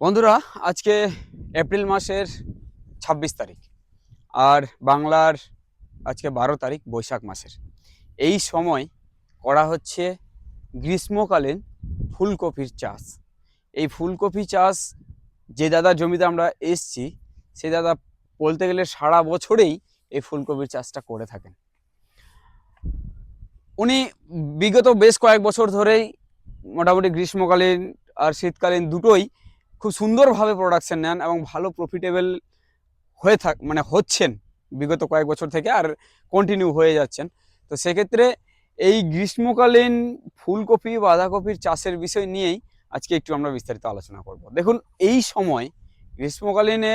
বন্ধুরা, আজকে এপ্রিল মাসের ২৬ তারিখ আর বাংলার আজকে ১২ তারিখ বৈশাখ মাসের। এই সময় করা হচ্ছে গ্রীষ্মকালীন ফুলকপির চাষ। এই ফুলকপি চাষ যে দাদার জমিতে আমরা এসছি, সে দাদা বলতে গেলে সারা বছরেই এই ফুলকপির চাষটা করে থাকেন। উনি বিগত বেশ কয়েক বছর ধরেই মোটামুটি গ্রীষ্মকালীন আর শীতকালীন দুটোই খুব সুন্দরভাবে প্রোডাকশন নেন এবং ভালো প্রফিটেবল হচ্ছেন বিগত কয়েক বছর থেকে, আর কন্টিনিউ হয়ে যাচ্ছেন। তো সেক্ষেত্রে এই গ্রীষ্মকালীন ফুলকপি বাঁধাকপির চাষের বিষয় নিয়েই আজকে একটু আমরা বিস্তারিত আলোচনা করব। দেখুন, এই সময় গ্রীষ্মকালীনে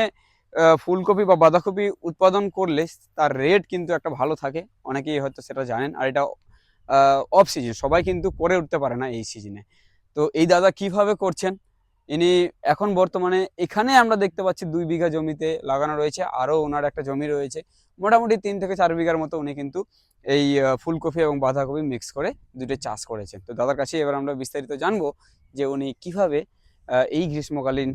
ফুলকপি বা বাঁধাকপি উৎপাদন করলে তার রেট কিন্তু একটা ভালো থাকে, অনেকেই হয়তো সেটা জানেন। আর এটা অফ সিজন, সবাই কিন্তু করে উঠতে পারে না এই সিজনে। তো এই দাদা কিভাবে করছেন, ইনি এখন বর্তমানে এখানে আমরা দেখতে পাচ্ছি ২ বিঘা জমিতে লাগানো রয়েছে, আরও ওনার একটা জমি রয়েছে মোটামুটি ৩ থেকে ৪ বিঘার মতো। উনি কিন্তু এই ফুলকপি এবং বাঁধাকপি মিক্স করে দুটো চাষ করেছেন। তো দাদার কাছে এবার আমরা বিস্তারিত জানবো যে উনি কিভাবে এই গ্রীষ্মকালীন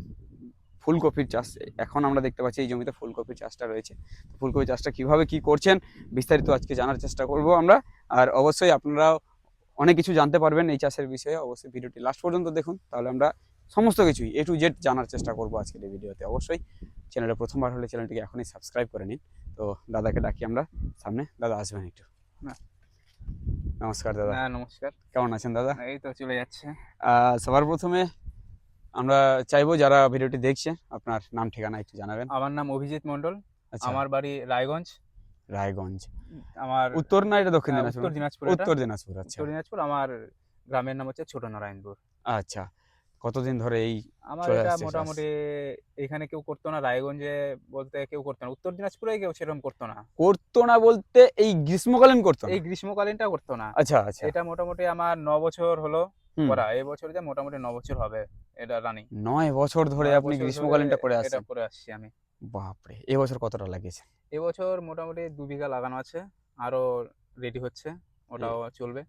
ফুলকপির চাষ, এখন আমরা দেখতে পাচ্ছি এই জমিতে ফুলকপির চাষটা রয়েছে, ফুলকপি চাষটা কিভাবে কি করছেন বিস্তারিত আজকে জানার চেষ্টা করব আমরা। আর অবশ্যই আপনারাও অনেক কিছু জানতে পারবেন এই চাষের বিষয়ে, অবশ্যই ভিডিওটি লাস্ট পর্যন্ত দেখুন, তাহলে আমরা সমস্ত কিছুই এ টু জেড জানার চেষ্টা করবো আজকের এই ভিডিওতে। অবশ্যই চ্যানেলে প্রথমবার হলে চ্যানেলটিকে এখনই সাবস্ক্রাইব করে নিন। তো দাদাকে ডাকি আমরা সামনে, দাদা আসবেন একটু। নমস্কার দাদা। নমস্কার। কেমন আছেন দাদা? এই তো চলে যাচ্ছে। সবার প্রথমে আমরা চাইবো যারা ভিডিওটি দেখছে আপনার নাম ঠিকানা একটু জানাবেন। আমার নাম অভিজিৎ মন্ডল। আচ্ছা, আমার বাড়ি রায়গঞ্জ। রায়গঞ্জ আমার উত্তর না এটা দক্ষিণ দিনাজপুর? উত্তর দিনাজপুর। উত্তর দিনাজপুর। আচ্ছা উত্তর দিনাজপুর। আমার গ্রামের নাম হচ্ছে ছোট নারায়ণপুর। আচ্ছা, কতদিন ধরে এই আমার চলে এটা আসছে চাষ? মোটামুটি এখানে কেউ করতো না, রায়গঞ্জে বলতে কেউ করতো না, উত্তর দিনাজপুরে কেউ সেরকম করতো না। করতো না বলতে এই গ্রীষ্মকালীন করতো না? এই গ্রীষ্মকালীনটা করতো না। আচ্ছা আচ্ছা। এটা মোটামুটি আমার ৯ বছর হলো হুম। করা। এই বছর যে মোটামুটি ৯ বছর হবে এটা রানিং। ৯ বছর ধরে ৯ আপনি বছর ধরে গ্রীষ্মকালীনটা করে এটা আসছেন? করে আসছি আমি। বাপরে! এবছর কতটা লাগিয়েছেন? এবছর মোটামুটি ২ বিঘা লাগানো আছে। আরো রেডি হচ্ছে। এ ওটাও চলবে।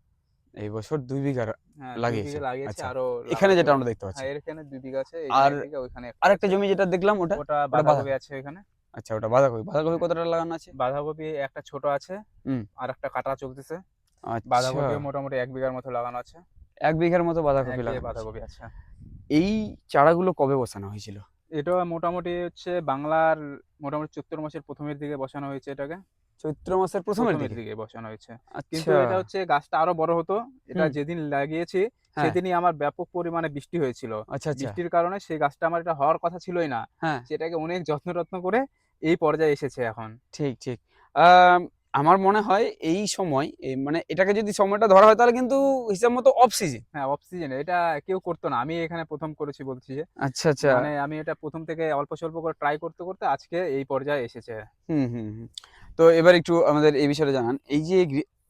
এই বছর ২ বিঘা হ্যাঁ, ২ বিঘা লাগিয়েছেন। লাগিয়েছি, আচ্ছা। আরো এখানে লাগানো যেটা চলবে। আমরা দেখতে পাচ্ছি। হ্যাঁ, এখানে ২ বিঘা আছে, এইখানে আর ১ বিঘা, ওইখানে একটা আরেকটা আছে। জমি যেটা দেখলাম ওটা? ওটা ওটা বাঁধাকপি আছে ওইখানে। আচ্ছা, ওটা বাঁধাকপি। বাঁধাকপি হ্যাঁ, কতটা লাগানো আছে? বাঁধাকপি একটা ছোট আছে, হুম। আরেকটা কাটা চলতেছে। আচ্ছা, বাঁধাকপিও মোটামুটি ১ বিঘার মতো লাগানো আছে। ১ বিঘার মতো ১ বাঁধাকপি বিঘা লাগানো আছে। বাঁধাকপি আছে। এই চারাগুলো কবে বসানো হয়েছিল? এটা মোটামুটি হচ্ছে বাংলার মোটামুটি চৈত্র মাসের ১ম এর দিকে বসানো হয়েছে এটাকে। চৈত্র মাসের ১ম ১ম এর দিকে? দিকে বসানো হয়েছে। কিন্তু আচ্ছা। এটা হচ্ছে গাছটা আরো বড় হতো। এটা হুম। যেদিন লাগিয়েছি হ্যাঁ। সেদিনই আমার ব্যাপক পরিমাণে বৃষ্টি হয়েছিল। আচ্ছা, আচ্ছা। বৃষ্টির কারণে সেই গাছটা আমার এটা হওয়ার কথা ছিলই না। হ্যাঁ। সেটাকে অনেক যত্ন-টত্ন করে এই পর্যায়ে এসেছে এখন। ঠিক, ঠিক। আম আমার মনে হয় এই সময় মানে এটাকে যদি সময়টা ধরা হয় তাহলে কিন্তু হিসাব মতো অফ সিজন। হ্যাঁ, অফ সিজন এ এটা কেউ করতো না। আমি এখানে ১ম করেছি বলছি যে। আচ্ছা, আচ্ছা। মানে আমি এটা ১ম থেকে অল্প-স্বল্প করে ট্রাই করতে আজকে এই পর্যায়ে এসেছে। হুম, হুম, হুম। তো এবার একটু আমাদের এই বিষয়টা জানান। এই যে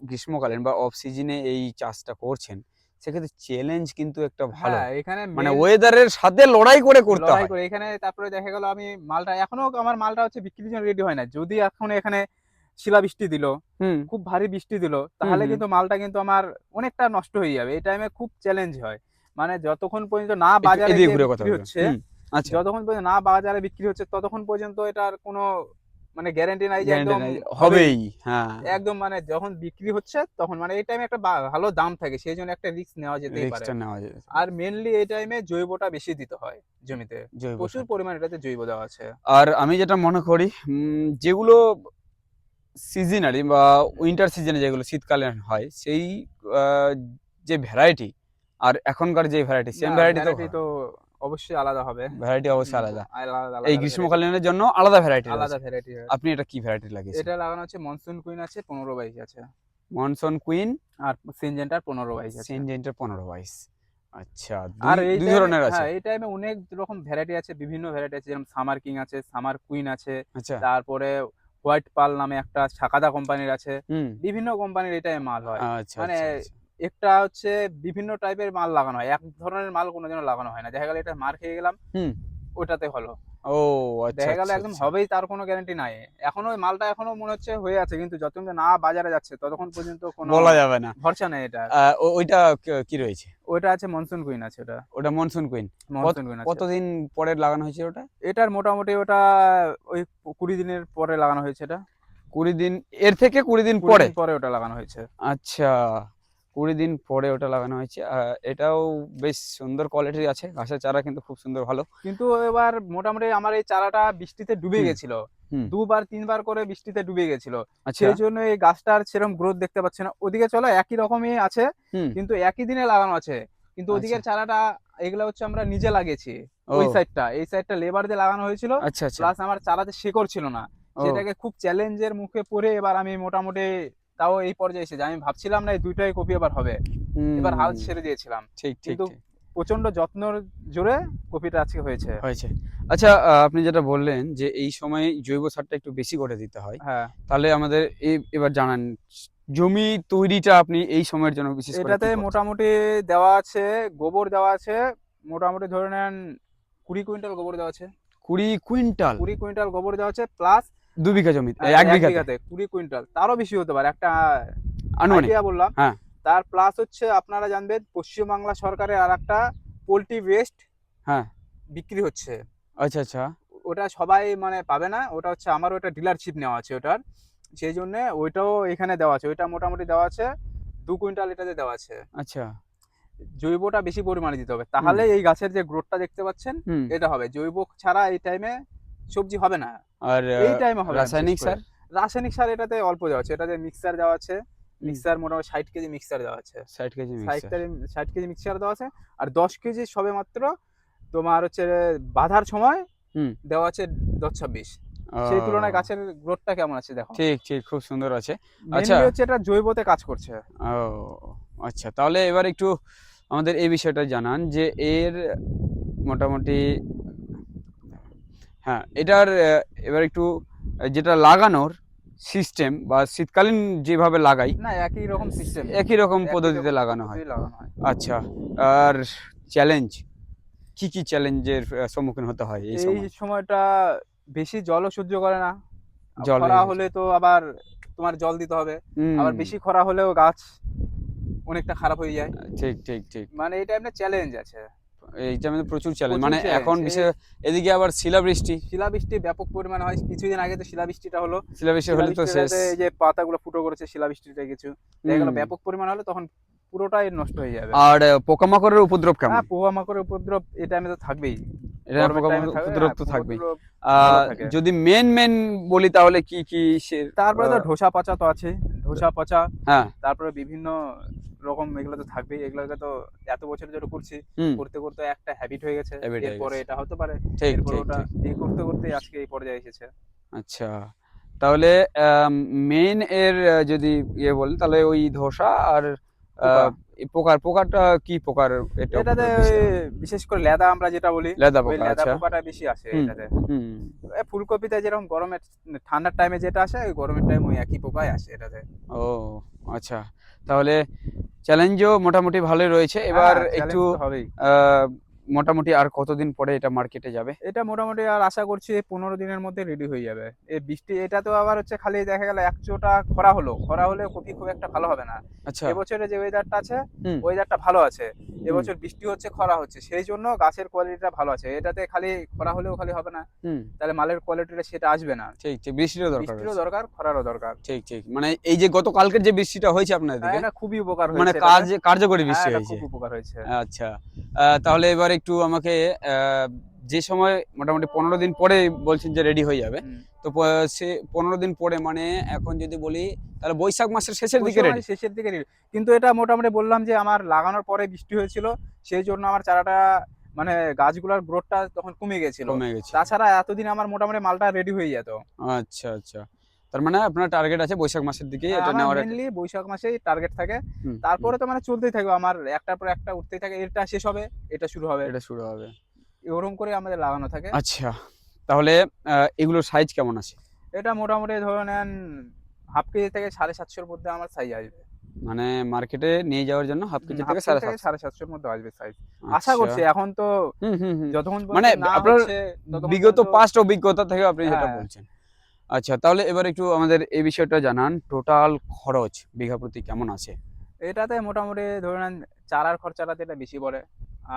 গ্রীষ্মকালীন বা অফ সিজনে এই চাষটা করছেন, সেক্ষেত্রে চ্যালেঞ্জ কিন্তু একটা ভালো। হ্যাঁ, এখানে মানে ওয়েদারের সাথে লড়াই করে করতে লড়াই হয়। করে এখানে তারপরে দেখা গেল আমি মালটা এখনো আমার মালটা হচ্ছে বিক্রির জন্য রেডি হয় নাই। যদি এখন এখানে শিলাবৃষ্টি দিল, হুম, খুব ভারী বৃষ্টি দিল, হুম, তাহলে হুম। কিন্তু মালটা কিন্তু আমার অনেকটা নষ্ট হয়ে যাবে। এই টাইমে খুব চ্যালেঞ্জ হয়। মানে যতক্ষণ পর্যন্ত না একটু বাজারে এদিকে গিয়ে ঘুরে কথা বিক্রি বলবেন। হচ্ছে, হুম, আচ্ছা। যতক্ষণ পর্যন্ত না বাজারে বিক্রি হচ্ছে ততক্ষণ পর্যন্ত এটার কোনো মানে গ্যারান্টি নাই যে গ্যারান্টি একদম নাই, হবেই। হবেই। হ্যাঁ, একদম মানে যখন বিক্রি হচ্ছে তখন মানে এই টাইমে একটা ভালো দাম থাকে। সেইজন্য একটা রিস্ক নেওয়া যেতেই পারে। রিস্কটা নেওয়া যেতে আর পারে। মেইনলি এই টাইমে জৈবটা বেশি দিতে হয় জমিতে। জৈব প্রচুর সার। পরিমাণে এটাতে জৈব দেওয়া আছে। আর আমি যেটা মনে করি যেগুলো সিজনালি বা উইন্টার সিজনে যেগুলো শীতকালে হয় সেই আ যে ভ্যারাইটি আর এখনকার যে ভ্যারাইটি সেম না, ভ্যারাইটি তো ভ্যারাইটি তো অবশ্যই আলাদা হবে। ভ্যারাইটি অবশ্যই আলাদা। আলাদা, এই আলাদা ভ্যারাইটি। গ্রীষ্মকালীনের জন্য আলাদা ভ্যারাইটি আলাদা রয়েছে। ভ্যারাইটি আপনি এটা কি ভ্যারাইটি লাগিয়েছেন? এটা লাগানো আছে মনসুন কুইন আছে ১৫-২২ আছে। মনসন কুইন, আর সিনজেন্টার ১৫-২২ আছে। সিনজেন্টার ১৫-২২। আচ্ছা, আর ২ ধরনের আছে। এই টাইমে অনেক রকম ভ্যারাইটি আছে, বিভিন্ন ভ্যারাইটি আছে, যেমন সামার কিং আছে, সামার কুইন আছে, আচ্ছা। তারপরে হোয়াইট পার্ল নামে একটা সাকাদা কোম্পানির আছে। হুম। বিভিন্ন কোম্পানির এই টাইমে মাল হয়। আচ্ছা, মানে আচ্ছা, আচ্ছা। একটা হচ্ছে বিভিন্ন টাইপের মাল লাগানো হয়। এক ধরনের মাল কোনদিনও লাগানো হয় না। দেখা গেল এটা মার খেয়ে গেলাম, হুম। ওটাতে হলো। ও আচ্ছা দেখা গেল আচ্ছা একদম আচ্ছা। হবেই তার কোনো গ্যারান্টি নাই। এখনো ওই মালটা এখনো মনে হচ্ছে হয়ে আছে, কিন্তু যতক্ষণ না বাজারে যাচ্ছে ততক্ষণ পর্যন্ত কোনো বলা যাবে না। ভরসা নেই এটার। ওইটা কি রয়েছে? ওইটা আছে মনসুন কুইন আছে ওটা। ওটা মনসুন কুইন। মনসুন কুইন আছে। কতদিন পরে লাগানো হয়েছে ওটা? এটার মোটামুটি ওটা ওই ২০ দিনের পরে লাগানো হয়েছে এটা। ২০ দিন, এর থেকে ২০ দিন ২০ পরে? দিন পরে ওটা লাগানো হয়েছে। আচ্ছা, ২০ দিন পরে ওটা লাগানো হয়েছে। এটাও বেশ সুন্দর কোয়ালিটির আছে, ঘাসের চারা কিন্তু খুব সুন্দর ভালো। কিন্তু এবার মোটামুটি আমার এই চারাটা বৃষ্টিতে ডুবে হুম, গেছিল। হুম। ২ বার ৩ বার করে বৃষ্টিতে ডুবে গেছিল। আচ্ছা। সেই জন্য এই গাছটার সেরকম গ্রোথ দেখতে পাচ্ছি না। ওদিকে চলো একই রকমই আছে, হুম। কিন্তু একই দিনে লাগানো আছে। কিন্তু আচ্ছা। ওদিকের চারাটা এগুলা হচ্ছে আমরা নিজে লাগিয়েছি। ও ওই সাইডটা, এই সাইডটা লেবার দিয়ে লাগানো হয়েছিল। আচ্ছা আচ্ছা। প্লাস আমার চারাতে শেকড় ছিল না। ও যেটাকে খুব চ্যালেঞ্জের মুখে পড়ে এবার আমি মোটামুটি তাও এই পর্যায়ে এসেছি। আমি ভাবছিলাম না এই ২ টাই কপি এবার হবে। এবার হাল হুম। ছেড়ে দিয়েছিলাম। ঠিক ঠিক কিন্তু ঠিক। প্রচন্ড যত্নর জোরে কপিটা আজকে হয়েছে। হয়েছে। আচ্ছা, আপনি যেটা বললেন যে এই সময় জৈব সারটা একটু বেশি করে দিতে হয়। হ্যাঁ। তাহলে আমাদের এবার জানান, জমি তৈরিটা আপনি এই সময়ের জন্য বিশেষ করে এটাতে কি করছেন? মোটামুটি দেওয়া আছে, গোবর দেওয়া আছে। মোটামুটি ধরে নেন ২০ কুইন্টাল গোবর দেওয়া আছে। ২০ কুইন্টাল? ২০ কুইন্টাল গোবর দেওয়া আছে প্লাস ২ বিঘা জমি, ১ ১ বিঘাতে? বিঘাতে ২০ কুইন্টাল। তারও বেশি হতে পারে। একটা আনুমানিক? আইডিয়া বললাম। হ্যাঁ। তার প্লাস হচ্ছে আপনারা জানবেন পশ্চিমবাংলা সরকারের আরেকটা পোল্ট্রি ওয়েস্ট হ্যাঁ। বিক্রি হচ্ছে। আচ্ছা আচ্ছা। ওটা সবাই মানে পাবে না। ওটা হচ্ছে আমার ওটা ডিলারশিপ নেওয়া আছে ওটার। সেই জন্যে ওইটাও এখানে দেওয়া আছে। ওইটা মোটামুটি দেওয়া আছে ২ কুইন্টাল এটাতে দেওয়া আছে। আচ্ছা। জৈবটা বেশি পরিমাণে দিতে হবে। হুম, তাহলে এই গাছের যে গ্রোথটা দেখতে পাচ্ছেন হুম। এটা হবে। জৈব ছাড়া এই টাইমে সবজি হবে না। আর এই টাইমে হবে না বিশেষ রাসায়নিক করে। সার? রাসায়নিক সার এটাতে অল্প দেওয়া আছে। এটাতে মিক্সার দেওয়া আছে। হুম। মিক্সার মোটামুটি ৬০ কেজি মিক্সার দেওয়া আছে। ৬০ KG ৬০ mixer. KG ৬০ KG mixer দেওয়া আছে। আর ১০ কেজি সবেমাত্র তোমার হচ্ছে বাঁধার সময় হুম। দেওয়া আছে ১০-২৬। সেই তুলনায় ও গাছের গ্রোথটা কেমন আছে দেখো। ঠিক, ঠিক, খুব সুন্দর আছে। আচ্ছা। মেইনলি হচ্ছে এটা জৈবতে কাজ করছে। ও আচ্ছা, তাহলে এবার একটু আমাদের এই বিষয়টা জানান যে এর মোটামুটি, হ্যাঁ, এটার এবার একটু যেটা লাগানোর সিস্টেম বা শীতকালীন যেভাবে লাগাই, না একই রকম সিস্টেম। একই রকম একই পদ্ধতিতে রকম লাগানো হয়। পদ্ধতিতেই লাগানো হয়। আচ্ছা। আর চ্যালেঞ্জ, কি কি চ্যালেঞ্জের সম্মুখীন হতে হয় এই এই সময়? সময়টা বেশি জলও সহ্য করে না। জলের খরা হয়েছে। হলে তো আবার তোমার জল দিতে হবে। হুম। আবার বেশি খরা হলেও গাছ অনেকটা খারাপ হয়ে যায়। ঠিক ঠিক ঠিক। মানে এই টাইমে চ্যালেঞ্জ আছে। এইটার মধ্যে প্রচুর চ্যালেঞ্জ, প্রচুর মানে চ্যালেঞ্জ। এখন বিশেষ এদিকে আবার শিলাবৃষ্টি। শিলাবৃষ্টি ব্যাপক পরিমাণে হয়। কিছুদিন আগে তো শিলাবৃষ্টিটা হলো। শিলাবৃষ্টি হলে তো শেষ। শিলাবৃষ্টিটাতে এই যে পাতাগুলো ফুটো করেছে শিলাবৃষ্টিটা কিছু। দেখা গেল হুম। ব্যাপক পরিমাণ হলে তখন পুরোটাই নষ্ট হয়ে যাবে। আর পোকামাকড়ের উপদ্রব কেমন? হ্যাঁ, পোকামাকড়ের উপদ্রব এই টাইমে তো থাকবেই। এটা গরমের টাইমে পোকামাকড়ের থাকবে। উপদ্রব হ্যাঁ, তো থাকবেই। উপদ্রব ভালো থাকে। যদি মেন বলি তাহলে কি কি সে? তারপরে তো ধসা পচা তো আছেই। ধসা পচা, হ্যাঁ। তারপরে বিভিন্ন রকম এগুলো তো থাকবেই। এগুলোকে তো এত বছর ধরে করছি। হুম। করতে, করতে একটা হ্যাবিট হয়ে গেছে। হ্যাবিট হয়ে এরপরে গেছে। এটা হতে পারে। ঠিক এরপরে ঠিক ওটা। ঠিক। এই করতে, করতেই আজকে এই পর্যায়ে এসেছে। আচ্ছা, তাহলে মেইন এর যদি বলেন তাহলে ওই ধসা আর পোকা। এই পোকাটা কি পোকার এটা এটাতে উপদ্রব ওই বেশি হয়? বিশেষ করে লেদা আমরা যেটা বলি, লেদা ওই পোকা, লেদা আচ্ছা। পোকাটা বেশি আসে হুম এটাতে। হুম। ফুলকপিতে যেরকম গরমের ঠান্ডার টাইমে যেটা আসে, ওই গরমের টাইমে ওই একই পোকাই আসে এটাতে। ও আচ্ছা, তাহলে চ্যালেঞ্জও মোটামুটি ভালোই রয়েছে। এবার হ্যাঁ, একটু চ্যালেঞ্জ তো হবেই। আহ, মোটামুটি আর কতদিন পরে এটা মার্কেটে যাবে? এটা মোটামুটি আর আশা করছি ১৫ দিনের মধ্যে রেডি হয়ে যাবে। এই বৃষ্টি এটা তো আবার হচ্ছে খালি দেখা গেল এক চোটা খরা হলো। খরা হলে কপি খুব একটা ভালো হবে না। আচ্ছা। এবছরে যে ওয়েদারটা আছে, হুম ওয়েদারটা ভালো আছে। হুম এবছর বৃষ্টি হচ্ছে, খরা হচ্ছে। সেই জন্য গাছের কোয়ালিটিটা ভালো আছে। এটাতে খালি খরা হলেও খালি হবে না। হুম। তাহলে মালের কোয়ালিটিটা সেটা আসবে না। ঠিক ঠিক, বৃষ্টিরও দরকার বৃষ্টিরও রয়েছে। দরকার, খরারও দরকার। ঠিক ঠিক, মানে এই যে গতকালকের যে বৃষ্টিটা হয়েছে আপনার হ্যাঁ, দিকে, এটা খুবই উপকার মানে হয়েছে এটাতে। কার্যকরী হ্যাঁ, বৃষ্টি এটা হয়েছে। খুব উপকার হয়েছে। আচ্ছা। তাহলে এবার একটু আমাকে যে সময় মোটামুটি ১৫ দিন পরে বলছেন যে রেডি হয়ে যাবে, হুম। তো সে ১৫ দিন পরে মানে এখন যদি বলি তাহলে বৈশাখ মাসের শেষের দিকে পৌষ রেডি? মাসের শেষের দিকে কিন্তু এটা মোটামুটি বললাম যে আমার লাগানোর পরে বৃষ্টি হয়েছিল। সেই জন্য আমার চারাটা মানে গাছগুলোর গ্রোথটা তখন কমে গেছিল। কমে গেছে। তাছাড়া এতদিন আমার মোটামুটি মালটা রেডি হয়ে যেত। আচ্ছা আচ্ছা, তার মানে আপনার টার্গেট আছে বৈশাখ মাসের দিকে হ্যাঁ, এটা আমার নেওয়ার একটা। মেইনলি বৈশাখ মাসেই টার্গেট থাকে। হুম হুম। তারপরে তো মানে চলতেই থাকবে আমার একটার পর একটা উঠতেই থাকে। এটা শেষ হবে, এটা শুরু হবে। এটা শুরু হবে। এরকম করে আমাদের লাগানো থাকে। আচ্ছা, তাহলে এগুলোর সাইজ কেমন আছে? এটা মোটামুটি ধরে নেন 1/2 কেজি থেকে 750 এর মধ্যে আমার সাইজ আসবে। মানে মার্কেটে নিয়ে যাওয়ার জন্য হাফ কেজি হাফ থেকে কেজি থেকে 750। 750 মধ্যে আসবে সাইজ। আশা আচ্ছা। করছি, এখন তো হুম হুম হুম। যতক্ষণ মানে পর্যন্ত না আপনার হচ্ছে ততক্ষণ বিগত পর্যন্ত। পাস্ট অভিজ্ঞতা থেকে আপনি যেটা হ্যাঁ, বলছেন। আচ্ছা, তাহলে এবার একটু আমাদের এই বিষয়টা জানান, টোটাল খরচ বিঘা প্রতি কেমন আছে? এটাতে মোটামুটি ধরে নেন চারার খরচাটাতে এটা বেশি পড়ে,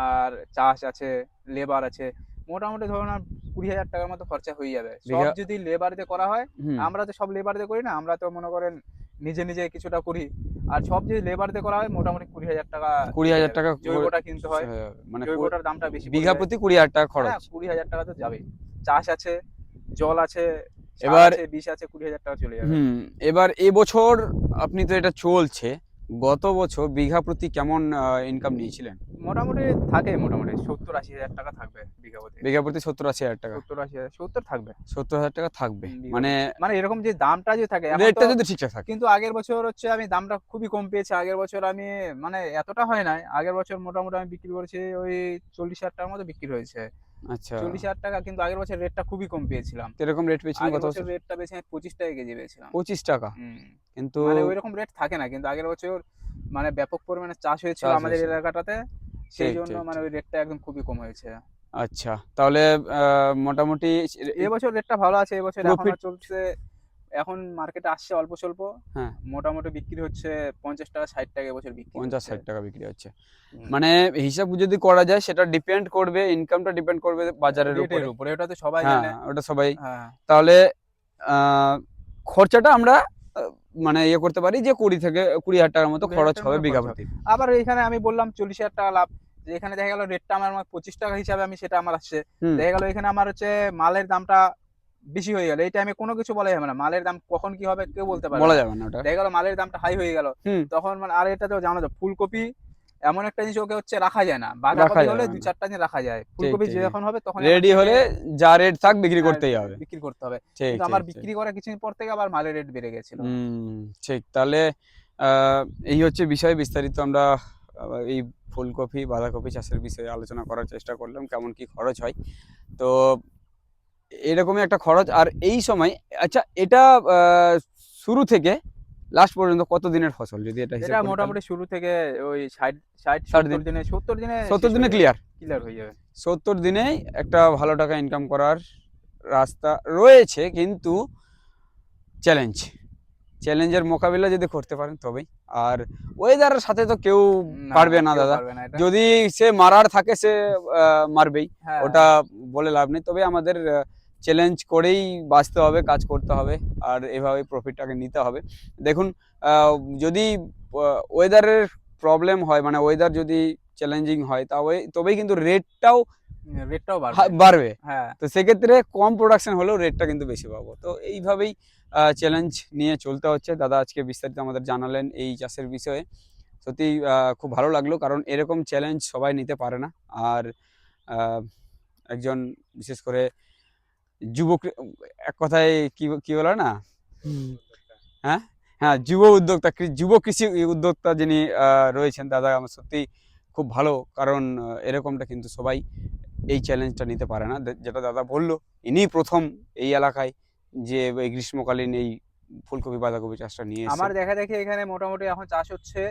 আর চাষ আছে, লেবার আছে, মোটামুটি ধরে নেন 20,000 টাকার মতো খরচা হয়ে যাবে সব বিঘা। যদি লেবার দিয়ে করা হয়। হুম। আমরা তো সব লেবার দিয়ে করি না, আমরা তো মনে করেন নিজে নিজে কিছুটা করি। আর সব যদি লেবার দিয়ে করা হয় মোটামুটি 20,000 টাকা চলে 20,000 যাবে। টাকা জৈবটা কিনতে হয়, মানে জৈবটার দামটা বেশি পড়ে বিঘা যায়। প্রতি 20,000 টাকা হ্যাঁ, খরচ। 20,000 টাকা তো যাবেই। চাষ আছে, জল আছে, সার এবার আছে, বিষ আছে, 20,000 টাকা চলে যাবে। হুম, এবার এবছর আপনি তো এটা চলছে, গত বছর বিঘা প্রতি কেমন ইনকাম নিয়েছিলেন? মোটামুটি থাকে, মোটামুটি 70-80 হাজার টাকা থাকবে বিঘা প্রতি। বিঘা প্রতি 70-80 হাজার টাকা। 70-80 হাজার, 70 থাকবে। 70,000 টাকা থাকবে। বিঘা মানে প্রতি। মানে এরকম যে দামটা যে থাকে এখন তো। রেটটা যদি ঠিকঠাক থাকে। কিন্তু আগের বছর হচ্ছে আমি দামটা খুবই কম পেয়েছি। আগের বছর আমি মানে এতটা হয় নাই। আগের বছর মোটামুটি আমি বিক্রি করেছি ওই 40,000 টাকার মতো বিক্রি হয়েছে। আচ্ছা, 40,000 টাকা, কিন্তু আগের বছর রেটটা খুবই কম পেয়েছিলাম। কিরকম রেট পেয়েছিলেন আগের গত বছর বছর? রেটটা বেশি, আমি 25 টাকা কেজি পেয়েছিলাম। 25 টাকা। হুম। কিন্তু মানে ঐরকম রেট থাকে না। কিন্তু আগের বছর মানে ব্যাপক পরিমাণে চাষ হয়েছিল চাষ আমাদের হয়েছিল। এলাকাটাতে। ঠিক, সেইজন্য ঠিক, মানে ঠিক। ওই রেটটা একদম খুবই কম হয়েছে। আচ্ছা, তাহলে মোটামুটি এবছর রেটটা ভালো আছে। এবছর এখনো প্রফিট। চলছে। এখন মার্কেটে আসছে অল্প স্বল্প। হ্যাঁ, মোটামুটি বিক্রি হচ্ছে 50 টাকা 60 টাকা এবছর বিক্রি হচ্ছে। 50-60 টাকা বিক্রি হচ্ছে। হুম। মানে হিসাব যদি করা যায় সেটা ডিপেন্ড করবে, ইনকামটা ডিপেন্ড করবে বাজারের রেটের উপরে। উপরে, ওটা তো সবাই হ্যাঁ, জানে। ওটা সবাই। হ্যাঁ, তাহলে খরচাটা আমরা মানে ইয়ে করতে পারি যে 20,000 টাকার মতো 20,000 খরচ টাকার হবে মতো বিঘা খরচ হবে। প্রতি। আবার এখানে আমি বললাম 40,000 টাকা লাভ। যে এখানে দেখা গেল রেটটা আমার 25 টাকা হিসাবে আমি সেটা আমার আসছে। হুম। দেখা গেল এখানে আমার হচ্ছে মালের দামটা বেশি হয়ে গেল। এই টাইমে কোনো কিছু বলা যাবে না। মালের দাম কখন কি হবে কেউ বলতে পারবে বলা না। যাবে না ওটা। দেখা গেল মালের দামটা হাই হয়ে গেল। হুম। তখন মানে আর এটা তো জানো তো, ফুলকপি এমন একটা জিনিস, ওকে হচ্ছে রাখা যায় না। রাখা বাঁধাকপি হলে যাবে না। ২-৪ টা দিন রাখা যায়। ঠিক, ফুলকপি ঠিক। যখন হবে তখনই আমার রেডি কেটে। হলে যা রেট থাক বিক্রি হ্যাঁ, করতেই হবে। বিক্রি করতে হবে। ঠিক, কিন্তু ঠিক, আমার ঠিক। বিক্রি করার কিছুদিন পর থেকে আবার মালের রেট বেড়ে গেছিল। ঠিক। তাহলে আ এই হচ্ছে বিষয়। বিস্তারিত আমরা এই ফুলকপি, বাঁধাকপি চাষের বিষয়ে আলোচনা করার চেষ্টা করলাম। কেমন কি খরচ হয়। তো এরকমই একটা খরচ। আর এই সময় আচ্ছা, এটা আ শুরু থেকে লাস্ট পর্যন্ত কত দিনের ফসল? যদি এটা হিসাব এটা করি তাহলে? মোটামুটি শুরু থেকে ওই ৬০ 60 দিন। ৭০ দিনে ৭০ শেষ দিনে হয়ে যাবে। ক্লিয়ার। ক্লিয়ার হয়ে যাবে। ৭০ দিনেই একটা ভালো টাকা ইনকাম করার রাস্তা রয়েছে, কিন্তু চ্যালেঞ্জ। চ্যালেঞ্জের মোকাবিলা যদি করতে পারেন তবেই। আর ওয়েদারের সাথে তো কেউ না, পারবে না কেউ দাদা। পারবে না এটা। যদি সে মারার থাকে সে মারবেই। হ্যাঁ, ওটা বলে লাভ নেই। তবে আমাদের চ্যালেঞ্জ করেই বাঁচতে হবে, কাজ করতে হবে। আর এভাবেই প্রফিটটাকে নিতে হবে। দেখুন, আ যদি ওয়েদারের প্রবলেম হয়, মানে ওয়েদার যদি চ্যালেঞ্জিং হয় তবেই কিন্তু রেটটাও রেটটাও বাড়বে। বাড়বে। হ্যাঁ, তো সেক্ষেত্রে কম প্রোডাকশন হলেও রেটটা কিন্তু বেশি পাবো। তো এইভাবেই চ্যালেঞ্জ নিয়ে চলতে হচ্ছে। দাদা আজকে বিস্তারিত আমাদের জানালেন এই চাষের বিষয়ে। সত্যিই খুব ভালো লাগলো, কারণ এরকম চ্যালেঞ্জ সবাই নিতে পারে না। আর আ একজন বিশেষ করে যুবক, এক কথায় কি বলে না? হুম। হ্যাঁ? হ্যাঁ, যুব উদ্যোক্তা, যুব কৃষি উদ্যোক্তা যিনি রয়েছেন দাদা, আমার সত্যিই খুব ভালো। কারণ এরকমটা কিন্তু সবাই এই চ্যালেঞ্জটা নিতে পারে না। যেটা দাদা বলল, ইনিই ১ম এই এলাকায় যে এই গ্রীষ্মকালীন এই ফুলকপি, বাঁধাকপি চাষটা নিয়ে আমার এসেছেন। দেখা-দেখি এখানে মোটামুটি এখন চাষ হচ্ছে।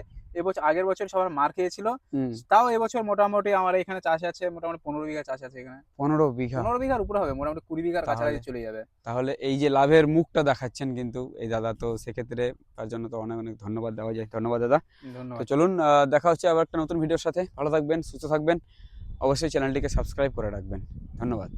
আগের বছর সবার মার খেয়েছিল। হুম। তাও এবছর মোটামুটি আমার এখানে চাষ আছে মোটামুটি ১৫ বিঘা চাষ আছে এখানে। ১৫ বিঘা। ১৫ বিঘার উপরে হবে। মোটামুটি ২০ বিঘার তাহলে কাছাকাছি চলে যাবে। তাহলে এই যে লাভের মুখটা দেখাচ্ছেন কিন্তু এই দাদা, তো সেক্ষেত্রে তার জন্য তো অনেক, অনেক ধন্যবাদ দেওয়া যায়। ধন্যবাদ দাদা। তো ধন্যবাদ। চলুন, দেখা হচ্ছে আবার একটা নতুন ভিডিওর সাথে। ভালো থাকবেন, সুস্থ থাকবেন। অবশ্যই চ্যানেলটিকে সাবস্ক্রাইব করে রাখবেন। ধন্যবাদ।